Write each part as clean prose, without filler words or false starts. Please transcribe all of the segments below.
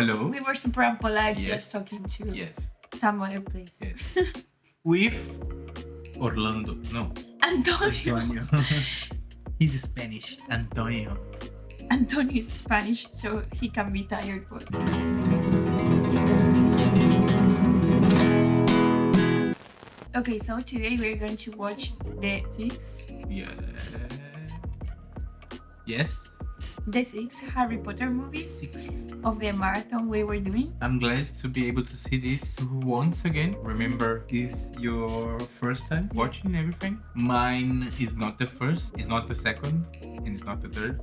Hello. We were super unpolite, Yes. just talking to Yes. some other place. Yes. With Orlando. No. Antonio. He's Spanish. Antonio. Antonio is Spanish, so he can be tired. But... Okay, so today we're going to watch the Yeah. Yes. six Harry Potter movies 6. of the marathon we were doing. I'm glad to be able to see this once again. Remember, this is your first time watching everything. Mine is not the first, it's not the second, and it's not the third.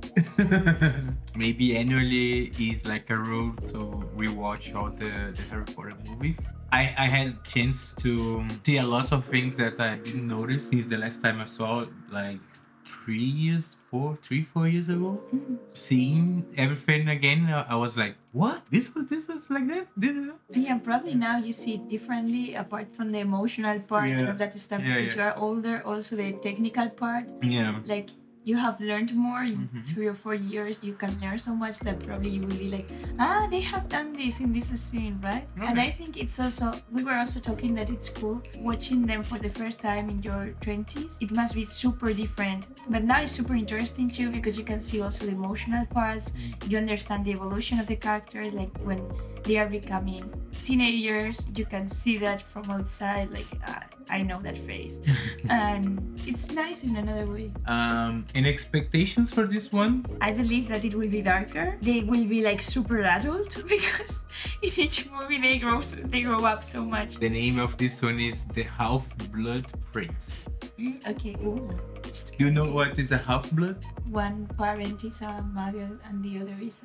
Maybe annually is like a rule to rewatch all the Harry Potter movies. I had chance to see a lot of things that I didn't notice since the last time I saw it, like 4 years ago. Seeing everything again, I was like, what? This was like that? Yeah, probably now you see it differently apart from the emotional part and all that stuff because you are older. Also the technical part. Yeah. Like you have learned more in 3 or 4 years. You can learn so much that probably you will be like, they have done this in this scene, right? Okay. And I think it's also, we were also talking that it's cool watching them for the first time in your 20s. It must be super different. But now it's super interesting too because you can see also the emotional parts. You understand the evolution of the characters, like when they are becoming teenagers, you can see that from outside, like I know that face. And it's nice in another way. Any expectations for this one? I believe that it will be darker. They will be like super adult because in each movie they grow up so much. The name of this one is The Half-Blood Prince. Okay. Ooh. Do you know what is a half-blood? One parent is a muggle and the other is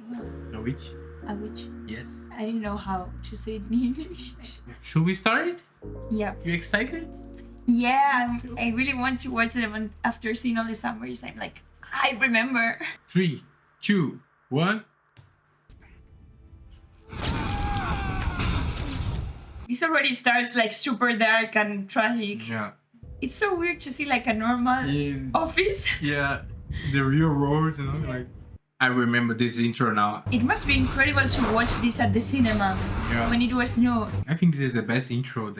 A witch? a witch. Yes. I didn't know how to say it in English. Should we start it? Yeah. You excited? Yeah, I really want to watch them, and after seeing all the summaries, I'm like, I remember. 3, 2, 1. This already starts like super dark and tragic. Yeah. It's so weird to see like a normal office. Yeah. The real world, you know, like. I remember this intro now. It must be incredible to watch this at the cinema when it was new. I think this is the best intro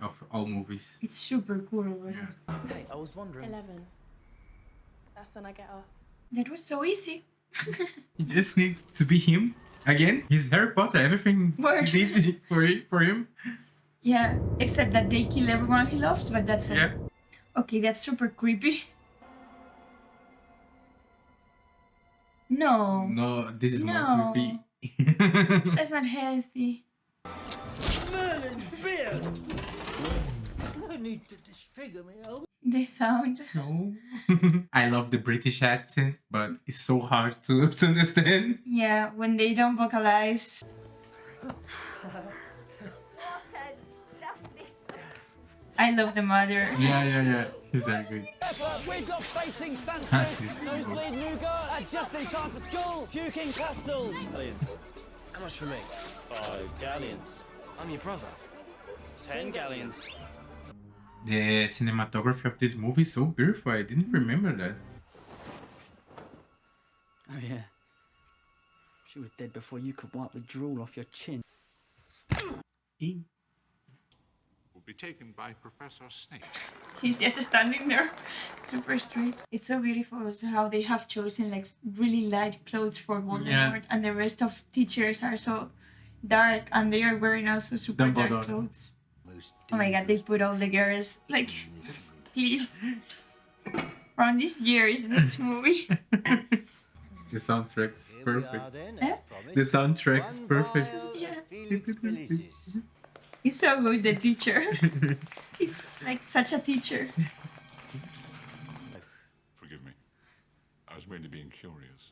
of all movies. It's super cool already. Yeah. Hey, I was wondering. 11. That's when I get off. That was so easy. You just need to be him again. He's Harry Potter. Everything Works. is easy for him. Yeah, except that they kill everyone he loves, but that's all. Yeah. Okay, that's super creepy. No. No, this is No. more creepy. That's not healthy. Merlin's beard! No need to disfigure me, The sound. No. I love the British accent, but it's so hard to understand. Yeah, when they don't vocalize. I love the mother. Yeah. He's very good. We've got facing fancy. Fancy. Nosebleed nougat, just in time for school. Puking pastels. Galleons. How much for me? 5 galleons. I'm your brother. 10 galleons. The cinematography of this movie is so beautiful. I didn't remember that. Oh yeah. She was dead before you could wipe the drool off your chin. Will be taken by Professor Snape. He's just standing there, super straight. It's so beautiful also how they have chosen like really light clothes for Voldemort, and the rest of teachers are so dark, and they are wearing also super dark clothes. Oh my god, they put all the girls like, please. From this year is this movie. The soundtrack's perfect. Eh? The soundtrack's perfect. Yeah. He's so good, the teacher. He's like such a teacher. Forgive me. I was merely being curious.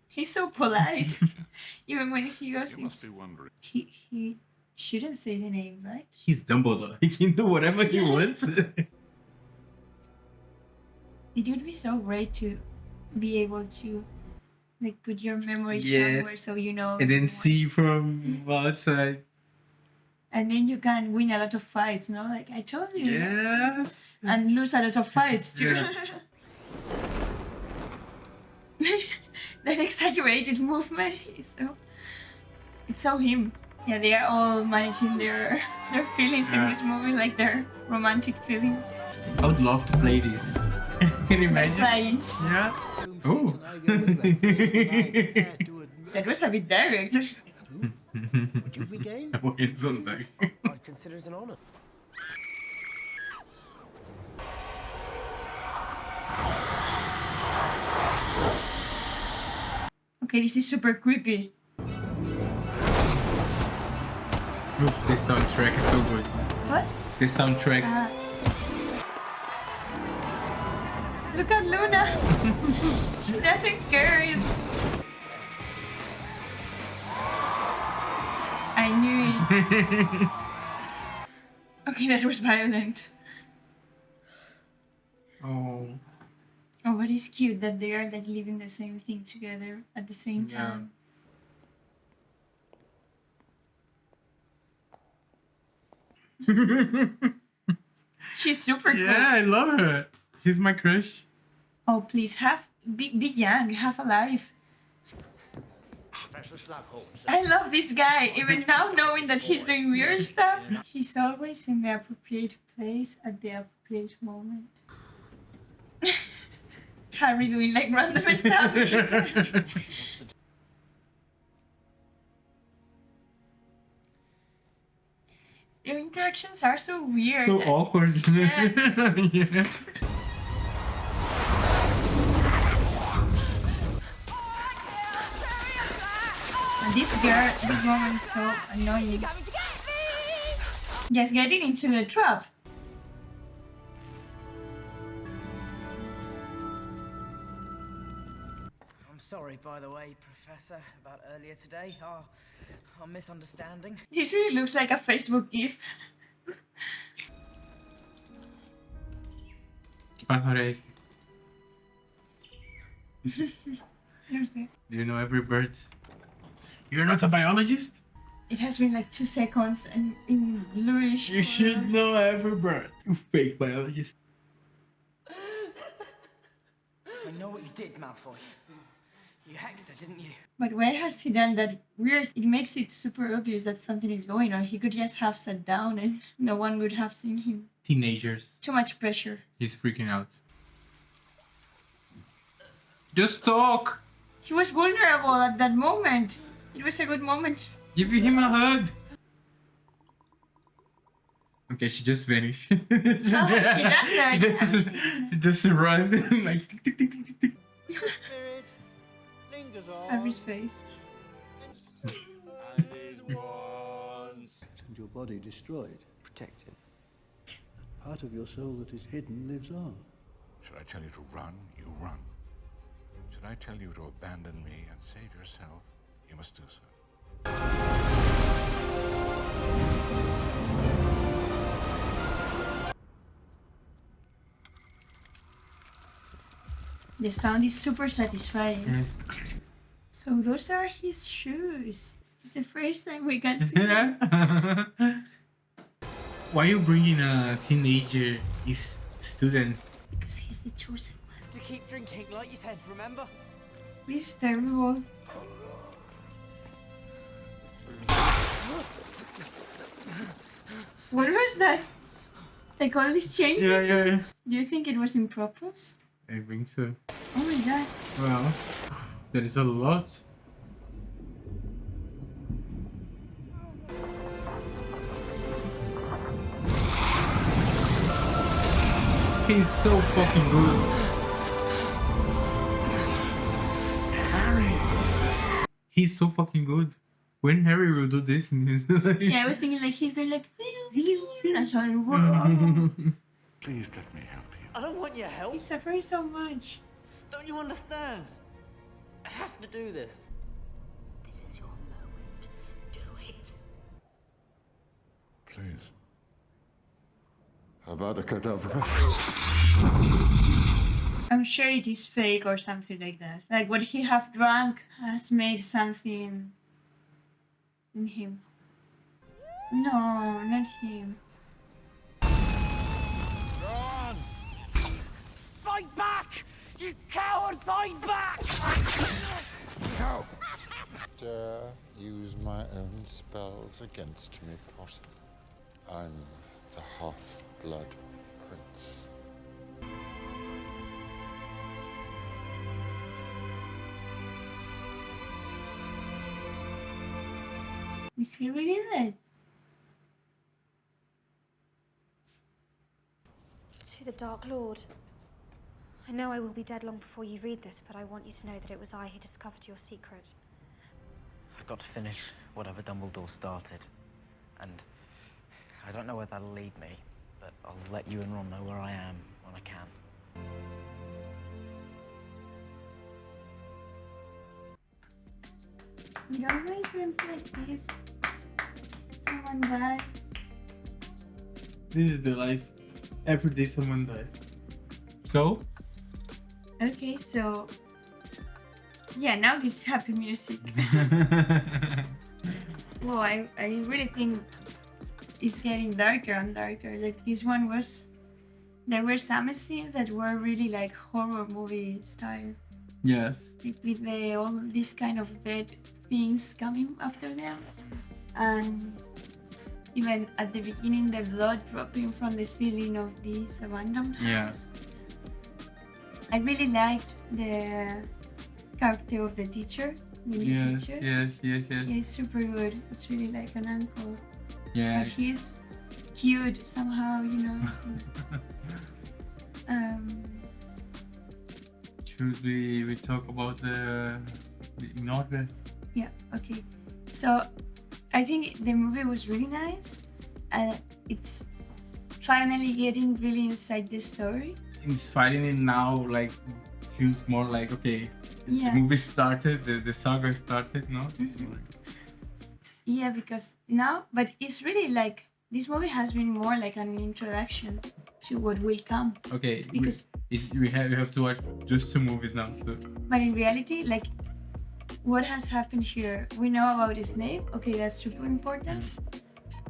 He's so polite. Even when he goes, You must be wondering. he shouldn't say the name, right? He's Dumbledore. He can do whatever he wants. It would be so great to be able to like put your memories somewhere so you know. And then what- see from outside. And then you can win a lot of fights, no? Like I told you. Yes. And lose a lot of fights too. Yeah. That exaggerated movement is so It's so him. Yeah, they are all managing their feelings in Yeah. this movie, like their romantic feelings. I would love to play this. Can you imagine? Flying. Yeah. Oh. That was a bit direct. Did we gain? It's on that. I'd consider it an honor. Okay, this is super creepy. Oof, this soundtrack is so good. What? This soundtrack. Look at Luna. She doesn't care. I knew it. Okay, that was violent. Oh. Oh, but it's cute that they are like living the same thing together at the same Yeah. time. She's super cool. Yeah, I love her. She's my crush. Oh, please be young, have a life. Professor Slughorn, sir. I love this guy, even now knowing that he's doing weird stuff. He's always in the appropriate place at the appropriate moment. Harry doing like random stuff. Their interactions are so weird. So awkward. Yeah. Yeah. And this woman is so annoying. Just getting into the trap. I'm sorry, by the way, Professor, about earlier today. Our misunderstanding. This really looks like a Facebook GIF. ¿Qué pájaro es? No sé. Do you know every bird? You're not a biologist? It has been like 2 seconds and in bluish. You should know every bird. You fake biologist. I know what you did, Malfoy. You hexed her, didn't you? But why has he done that weird? It makes it super obvious that something is going on. He could just have sat down and no one would have seen him. Teenagers. Too much pressure. He's freaking out. Just talk. He was vulnerable at that moment. It was a good moment. Give him a hug. Okay, she just vanished. Oh, she ran just run like tick tick tick tick tick tick. Spirit lingers on. Harry's face. As is once. And your body destroyed. Protected. Part of your soul that is hidden lives on. Should I tell you to run, you run. Should I tell you to abandon me and save yourself, you must do so. The sound is super satisfying. So those are his shoes. It's the first time we can see them. Why are you bringing a teenager student? Because he's the chosen one. To keep drinking like you said, remember? This is terrible. What was that? Like all these changes? Yeah. Do you think it was in purpose? I think so. Oh my god. Well, there is a lot. He's so fucking good. Harry. He's so fucking good. When Harry will do this in his life. Yeah, I was thinking like he's doing like and I started whoa. Please let me help you. I don't want your help. He's suffering so much. Don't you understand? I have to do this. This is your moment. Do it. Please. Avada Kedavra. I'm sure it is fake or something like that. Like what he have drunk has made something in him. No, not him. Run! Fight back! You coward, fight back! No. use my own spells against me, Potter. I'm the half-blood prince. Is he really dead? To the Dark Lord. I know I will be dead long before you read this, but I want you to know that it was I who discovered your secret. I've got to finish whatever Dumbledore started. And I don't know where that'll lead me, but I'll let you and Ron know where I am when I can. It always ends like this. Someone dies. This is the life. Every day someone dies. So, Okay, so yeah, now this is happy music. Well, I really think it's getting darker and darker. Like this one was, there were some scenes that were really like horror movie style, yes. like with all these kind of dead things coming after them, and even at the beginning, the blood dropping from the ceiling of this abandoned Yeah. house. I really liked the character of the teacher, the new Yes, teacher. yes. Yeah, he's super good. It's really like an uncle. Yeah. But he's cute somehow, you know. Should we talk about the in order? Yeah, okay. So I think the movie was really nice. It's finally getting really inside the story. It's fighting it now, like feels more like okay. Yeah. The movie started, the saga started, no? Yeah, because now, but it's really like this movie has been more like an introduction to what will come. Okay, Because we have to watch just 2 movies now. So but in reality, like what has happened here, we know about Snape. Okay, that's super important.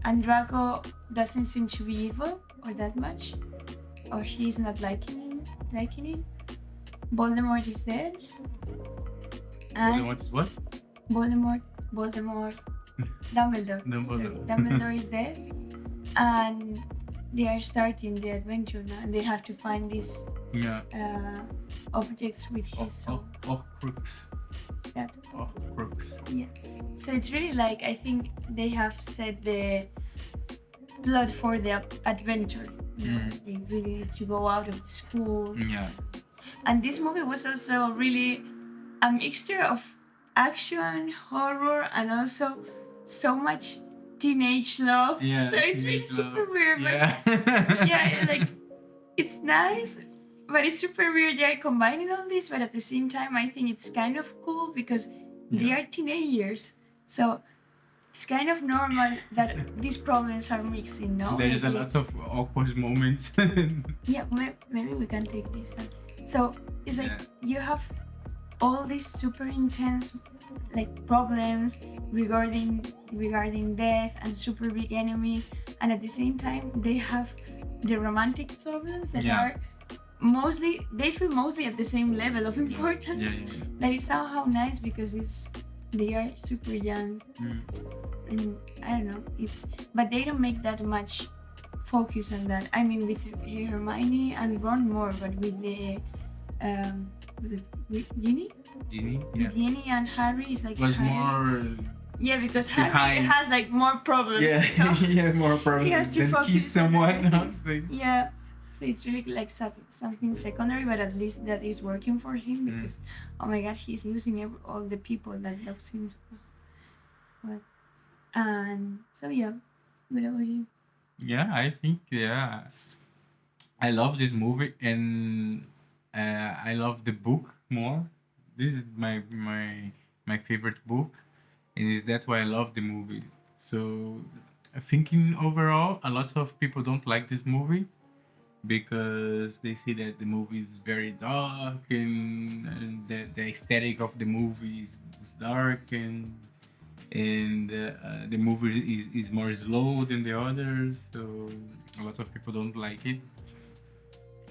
And Draco doesn't seem to be evil or that much, or he's not liking it. Voldemort is dead. And what is what? Voldemort, Dumbledore. Dumbledore. Sorry, Dumbledore is dead, and they are starting the adventure now, and they have to find these Yeah. objects with his soul. Crooks. That. Crooks. Yeah. So it's really like, I think they have set the plot for the adventure. You know, they really need to go out of the school. Yeah. And this movie was also really a mixture of action, horror, and also so much teenage love. Yeah. So it's really teenage super love. weird. Yeah. But yeah, like it's nice, but it's super weird. They are combining all this, but at the same time, I think it's kind of cool because they are teenagers. So it's kind of normal that these problems are mixing, no? There is a Like, lot of awkward moments. yeah, maybe we can take this. So it's like you have all these super intense like problems regarding death and super big enemies, and at the same time they have the romantic problems that are they feel mostly at the same level of importance. That is somehow nice because they are super young, and I don't know, but they don't make that much focus on that. I mean, with Hermione and Ron more, but with Ginny? With Ginny and Harry is like was Harry. more. Yeah, because Harry behind. has like more problems. Yeah, So yeah, more he problems has to than focus kiss on someone other else. things. Yeah, so it's really like something secondary, but at least that is working for him because oh my god, he's losing all the people that loves him. Well, and so yeah, what about you? Yeah, I think I love this movie and I love the book more. This is my favorite book, and is that why I love the movie. So, thinking overall, a lot of people don't like this movie because they say that the movie is very dark and the aesthetic of the movie is dark and the movie is more slow than the others, so a lot of people don't like it.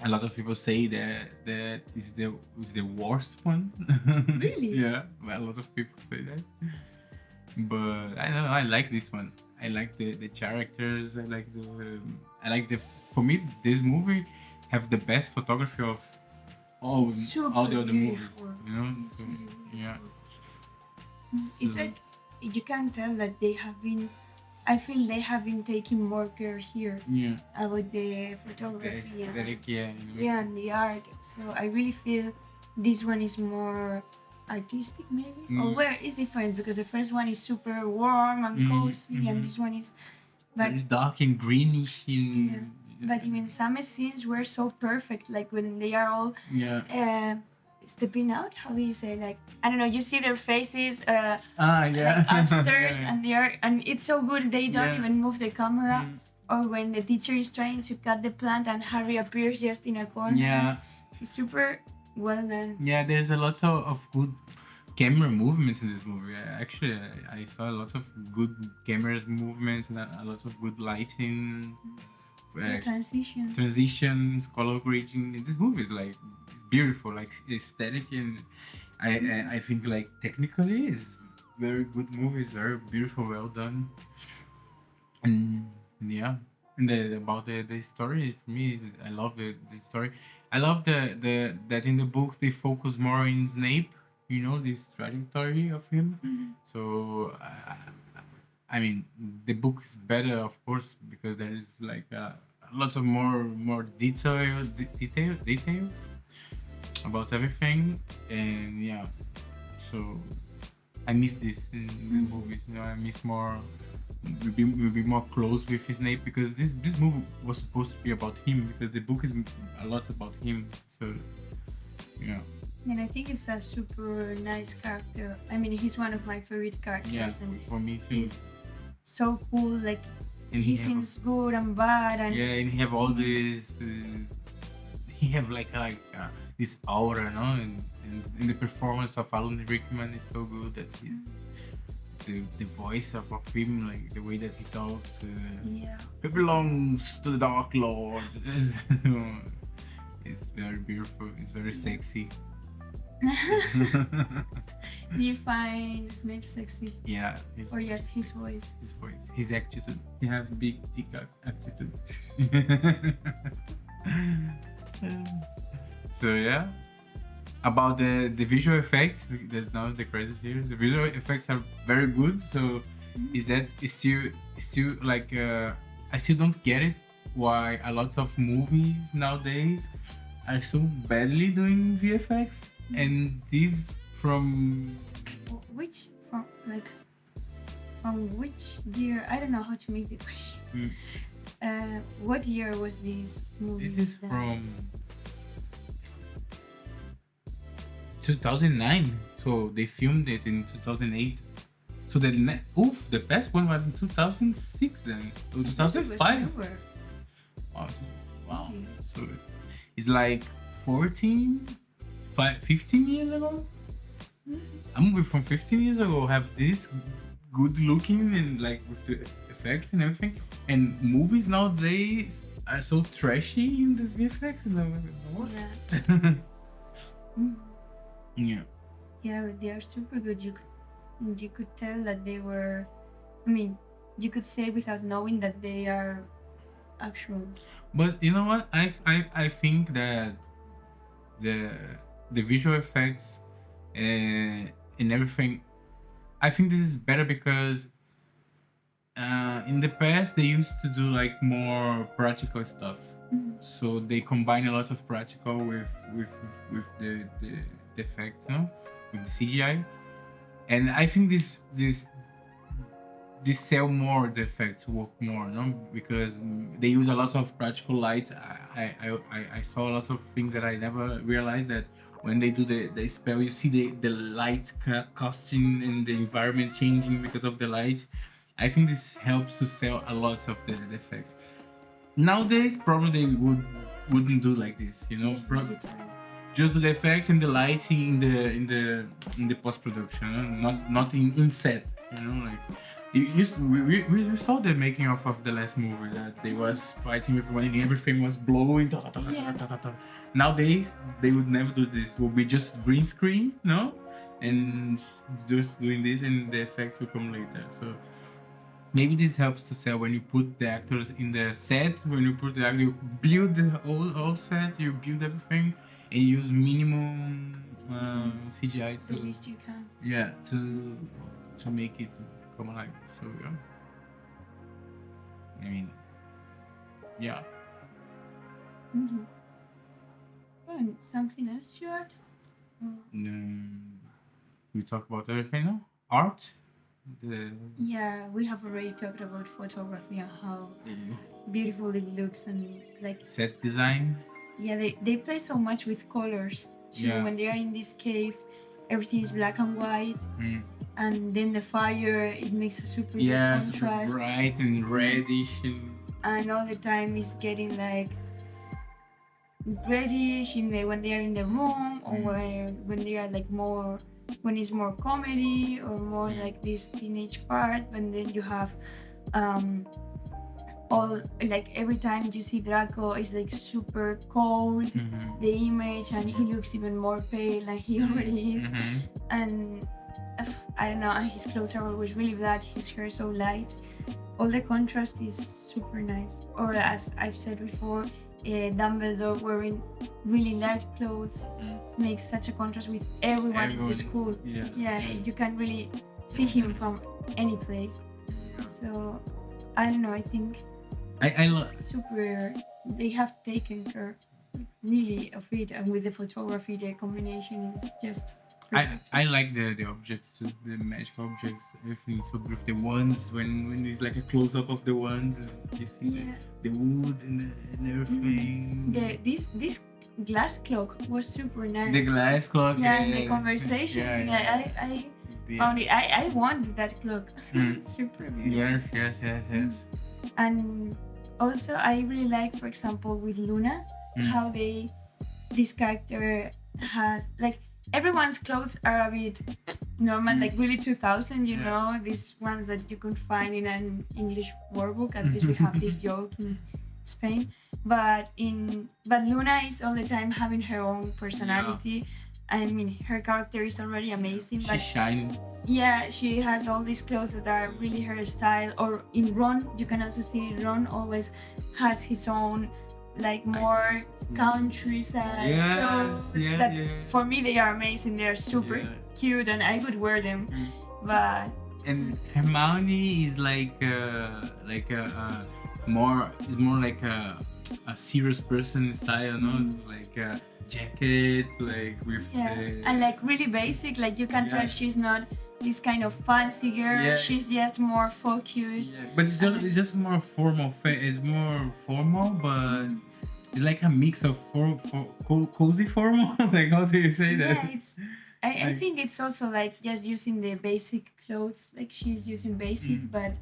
A lot of people say that is the worst one. Really? Yeah, but a lot of people say that. But I don't know. I like this one. I like the characters. I like the. For me, this movie have the best photography of all the other movies. You know. It's So, really yeah. It's So- like you can tell that they have been. I feel they have been taking more care here Yeah. about the The photography aesthetic. Yeah. You know. yeah, and the art. So I really feel this one is more artistic, maybe. Or where it's different because the first one is super warm and cozy, and this one is. But Very dark and greenish. yeah. But even some scenes were so perfect, like when they are all stepping out. How do you say? Like I don't know. You see their faces Yeah. like upstairs, Yeah. and they are, and it's so good. They don't Yeah. even move the camera. Or when the teacher is trying to cut the plant and Harry appears just in a corner. Yeah. It's super well done. Yeah, there's a lot of good camera movements in this movie. Actually, I saw a lot of good camera movements and a lot of good lighting, The transitions. transitions, color grading. This movie is like it's beautiful, like aesthetic, and I think like technically it's very good movie. It's very beautiful, well done. And yeah, and about the story for me is I love the story. I love the that in the books they focus more in Snape, you know, this trajectory of him. So I mean the book is better, of course, because there is like lots of more details about everything, and yeah, so I miss this in the movies. You know, I miss more. We'll be more close with Snape because this movie was supposed to be about him because the book is a lot about him. So yeah. And I think it's a super nice character. I mean, he's one of my favorite characters, Yeah, and for me too. he's so cool. Like And he have- seems good and bad, and yeah, and he have all this. He have like this aura, no, and the performance of Alan Rickman is so good that he's. The voice of him, like the way that he talks, yeah. it belongs to the Dark Lord. It's very beautiful. It's very sexy. Do you find Snape sexy, Yeah. or just his voice? His voice, his attitude. He have big dick attitude. So yeah. About the visual effects, now the credits here. The visual effects are very good. So is that it's still like I still don't get it why a lot of movies nowadays are so badly doing VFX, and this from Which from which year? I don't know how to make the question. What year was this movie? this is done? from 2009. So they filmed it in 2008. So the best one was in 2006 then. So It was 2005. newer. Wow. So it's like 15 years ago. A movie from 15 years ago have this good looking and like with the effects and everything. And movies nowadays are so trashy in the VFX. And I'm like, what? Yeah. Yeah. Yeah, they are super good. You could tell that they were. I mean, you could say without knowing that they are actual. But you know what? I think that the visual effects and everything. I think this is better because in the past they used to do like more practical stuff. So they combine a lot of practical with the effects, no? With the CGI, and I think this sell more, the effects work more, no? Because they use a lot of practical light. I saw a lot of things that I never realized, that when they do the spell, you see the light casting and the environment changing because of the light. I think this helps to sell a lot of the effects. Nowadays, probably they wouldn't do like this, you know. Just digital. Just the effects and the lighting in the post production, not in set, you know. Like we saw the making of the last movie that they was fighting with everyone and everything was blowing. Yeah. Nowadays they would never do this. It would be just green screen, no, and just doing this, and the effects will come later. So maybe this helps to sell when you put the actors in the set. When you put the actor, you build the whole set, you build everything, and you use minimum CGI The to least you can. to make it come alive. So yeah, I mean, yeah. Mm-hmm. And something else you add? We talk about everything now. Art. Yeah, we have already talked about photography and how beautiful it looks, and like Set design. yeah, they play so much with colors too. Yeah. When they are in this cave, everything is black and white, Mm. and then the fire, it makes a super good Yeah, super contrast, bright and reddish and all the time it's getting like reddish when they are in the room, or when they are like more, when it's more comedy or more like this teenage part. But then you have all like every time you see Draco, it's like super cold, the image, and he looks even more pale than he already is. And I don't know, and his clothes are always really black, his hair so light. All the contrast is super nice. Or as I've said before, Dumbledore wearing really light clothes makes such a contrast with everyone in the school. Yeah, you can really see him from any place. So I don't know, I think I love super. They have taken care really of it, and with the photography, the combination is just perfect. I like the objects too, the magic objects. Everything is so beautiful. The wands, when it's like a close up of the wands, you see the wood and everything. This glass clock was super nice. The glass clock. Yeah, and the conversation. I found it. I wanted that clock. It's super beautiful. Yes. And also, I really like, for example, with Luna, how this character has like everyone's clothes are a bit normal, like really 2000, you know, these ones that you could find in an English workbook. At least we have this joke in Spain, but Luna is all the time having her own personality. I mean, her character is already amazing. She but shines. Yeah, she has all these clothes that are really her style. Or in Ron, you can also see Ron always has his own, like more countryside clothes. For me, they are amazing. They are super cute, and I would wear them. But Hermione is like more like a serious person style, no? Like a jacket, like with and like really basic. Like you can tell she's not this kind of fancy girl. She's just more focused. But it's just more formal. It's more formal, but it's like a mix of cozy formal. Like, how do you say that? Yeah, I think it's also like just using the basic clothes. Like she's using basic, but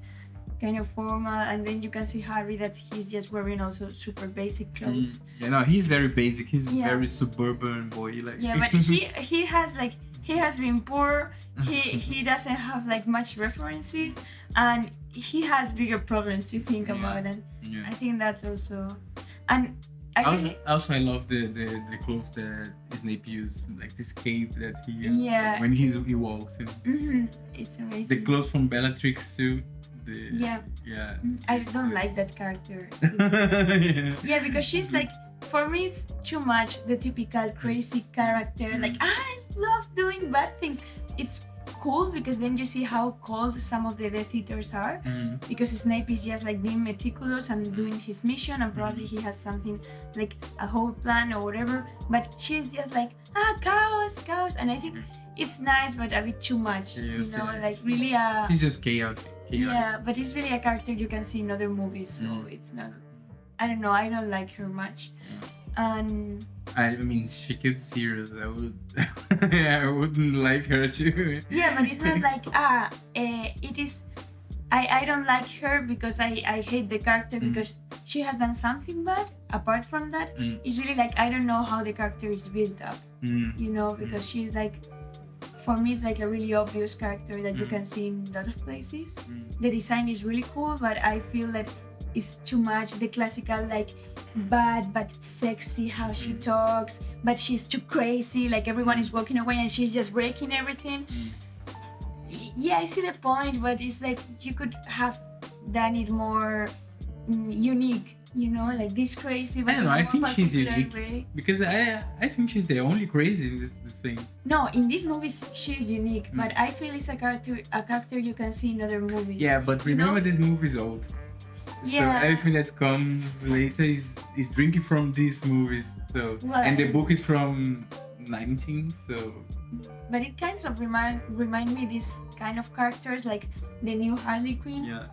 kind of formal. And then you can see Harry that he's just wearing also super basic clothes. Yeah, no, he's very basic. He's very suburban boy. Like. Yeah, but he has like. He has been poor, he doesn't have like much references, and he has bigger problems to think about, and I think that's also, and I love the clothes that Snape used, like this cape that he used when he walks in. It's amazing. The clothes from Bellatrix too. I don't like that character. Because she's like, for me it's too much the typical crazy character, like I love doing bad things. It's cool because then you see how cold some of the Death Eaters are, because Snape is just like being meticulous and doing his mission, and probably he has something like a whole plan or whatever, but she's just like chaos, and I think it's nice but a bit too much, like really she's just chaotic. Yeah, but it's really a character you can see in other movies, so it's not, I don't know, I don't like her much. And I mean, she killed Sirius. I wouldn't like her too. Yeah, but it's not like it is. I don't like her because I hate the character because she has done something bad. Apart from that, it's really like I don't know how the character is built up. Because she's like, for me it's like a really obvious character that you can see in a lot of places. The design is really cool, but I feel that it's too much the classical like bad but sexy how she talks, but she's too crazy, like everyone is walking away and she's just breaking everything. Yeah, I see the point, but it's like you could have done it more unique, you know, like this crazy, but I don't know, I in a think more she's particular unique way. because I think she's the only crazy in this thing. No, in these movies she's unique, but I feel it's a character you can see in other movies. Yeah, but You know? remember this movie is old. So Yeah. everything that comes later is drinking from these movies. So Well, and the book is from 19, so But it kind of remind me this kind of characters like the new Harley Quinn. yeah.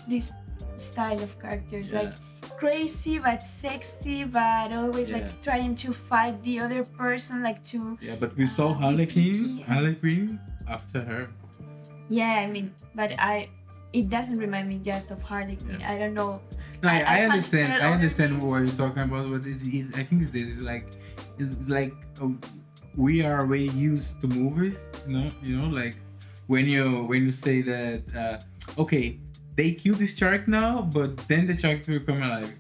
This style of characters, Yeah. like crazy but sexy, but always Yeah. like trying to fight the other person, like to. Yeah, but we saw Harley Quinn after her. Yeah, I mean, but it doesn't remind me just of Harley Quinn. Yeah. I don't know. No, I can't understand. tell I other understand names. what you're talking about. But I think it's this. It's like we are way used to movies. You know, like when you say that okay, they kill this shark now, but then the shark will come alive.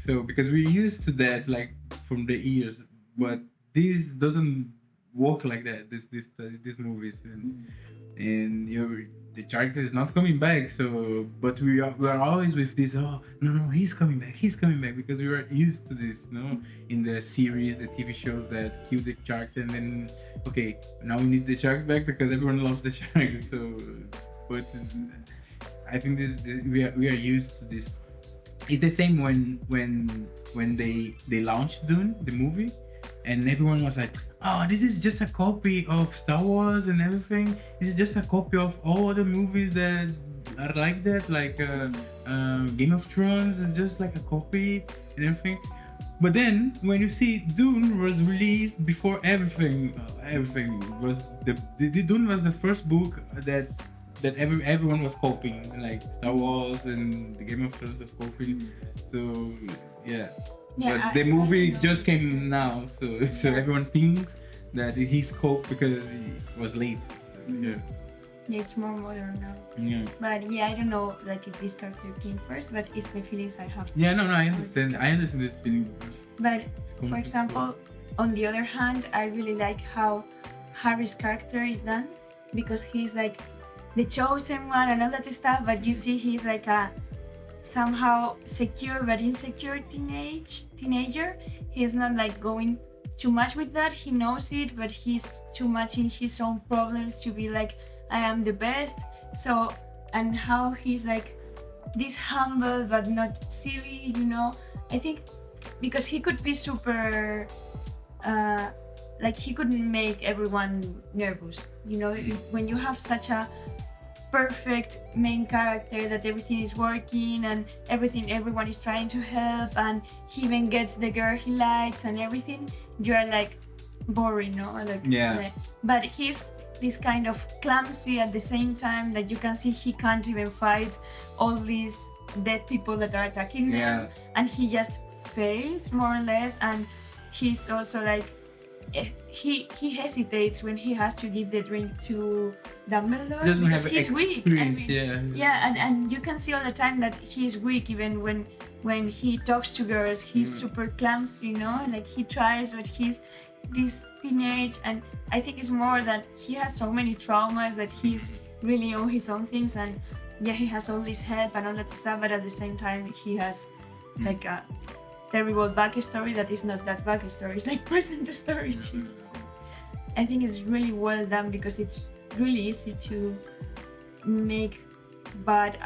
So because we're used to that, like from the years, but this doesn't work like that. These movies and the shark is not coming back. So, but we are always with this. Oh no, he's coming back because we are used to this. In the series, the TV shows that kill the shark, and then okay, now we need the shark back because everyone loves the shark. So, but I think we are used to this. It's the same when they launched Dune, the movie, and everyone was like, oh, this is just a copy of Star Wars and everything. This is just a copy of all other movies that are like that, like Game of Thrones is just like a copy and everything. But then when you see Dune was released before everything was the Dune was the first book that everyone was copying, like Star Wars and the Game of Thrones was copying. So yeah. But the movie just came now, so everyone thinks that he's cope because he was late. Yeah. Yeah, it's more modern now. Yeah. But yeah, I don't know like if this character came first, but it's the feelings I have. Yeah, no, I understand. I understand this feeling. But for example, on the other hand, I really like how Harry's character is done, because he's like the chosen one and all that stuff, but you see he's like a somehow secure but insecure teenager. He's not like going too much with that. He knows it, but he's too much in his own problems to be like, I am the best. So, and how he's like this humble but not silly, you know. I think because he could be super like he couldn't make everyone nervous, you know. When you have such a perfect main character that everything is working and everyone is trying to help, and he even gets the girl he likes and everything, you are like boring, no? Like, yeah. But he's this kind of clumsy at the same time that you can see he can't even fight all these dead people that are attacking them, and he just fails more or less. And he's also like he hesitates when he has to give the drink to Dumbledore Doesn't because have he's weak. experience. And you can see all the time that he's weak. Even when he talks to girls, he's super clumsy, you know. Like he tries, but he's this teenage, and I think it's more that he has so many traumas that he's really on his own things, and yeah, he has all this help and all that stuff, but at the same time he has like a terrible backstory that is not that backstory. It's like present story too. So I think it's really well done because it's really easy to make bad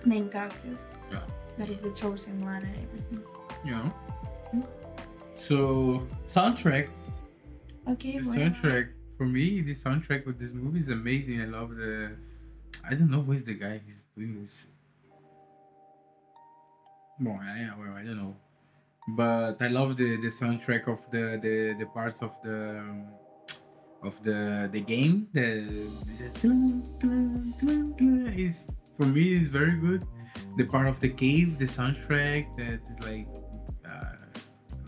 main character. Yeah. That is the chosen one and everything. Yeah. So soundtrack. Okay. The soundtrack for me, the soundtrack of this movie is amazing. I love the. I don't know who is the guy who's doing this. Well, I don't know, but I love the soundtrack of the parts of the game. Is for me is very good. The part of the cave, the soundtrack that is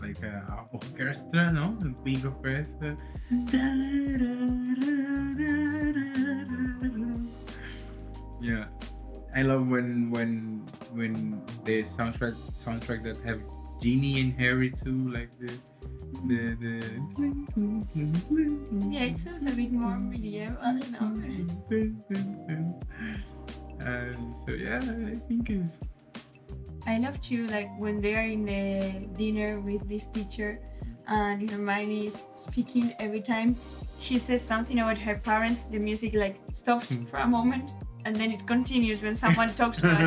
like a orchestra, no? A big orchestra. Yeah, I love when the soundtrack that have Ginny and Harry too, like the. Yeah, it sounds a bit more medieval, I don't know. So yeah, I think it's. I love too, like when they are in the dinner with this teacher and Hermione is speaking. Every time she says something about her parents, the music like stops for a moment and then it continues when someone talks, but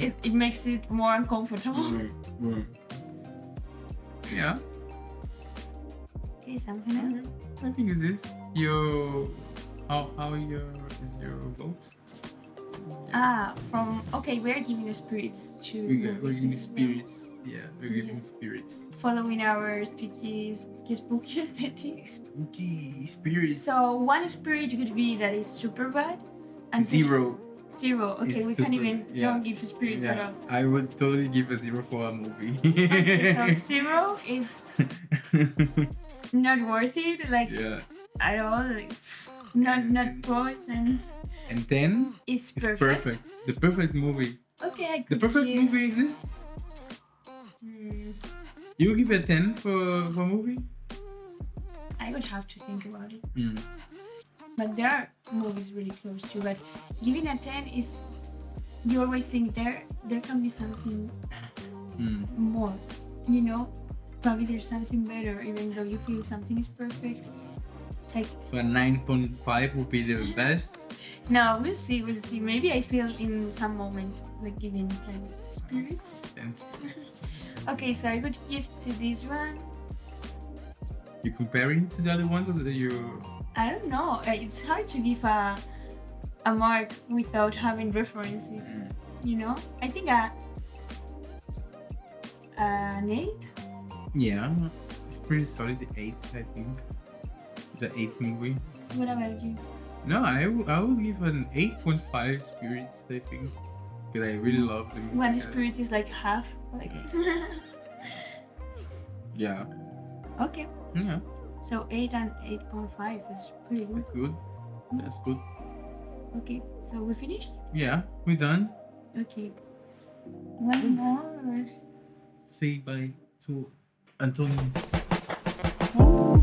it makes it more uncomfortable. Yeah. Okay, something else? I think it's this. How is your vote? We're giving spirits to We're movies giving this spirits. Yeah, we're giving spirits. following our spooky aesthetic. Spooky spirits. So one spirit could be that is super bad. And Zero. Zero. Okay, It's we can't super- even yeah. don't give spirits at Yeah, all. I would totally give a 0 for a movie. Okay, so zero is not worth it, like Yeah. at all. Like, not pros, and 10 it's is perfect. perfect. The perfect movie. Okay, I The could perfect give, movie exists. You give a 10 for a movie? I would have to think about it. Mm. But there are movies really close to. But giving a 10 is, you always think there can be something more. You know, probably there's something better, even though you feel something is perfect. Like, So a 9.5 would be the best. no, we'll see. Maybe I feel in some moment like giving 10 spirits. 10 spirits. Okay, so I would give to this one. You comparing to the other ones, or you? I don't know. It's hard to give a mark without having references. You know, I think an 8. Yeah, it's pretty solid. 8, I think. It's an 8 movie. What about you? No, I will give an 8.5 spirits. I think because I really love the movie. One spirit is like half. Like. Yeah. Okay. Yeah. So 8 and 8.5 is pretty good. That's good. That's good. Okay, so we finished? Yeah, we're done. Okay. One more? Or... Say bye to Antonio. Oh.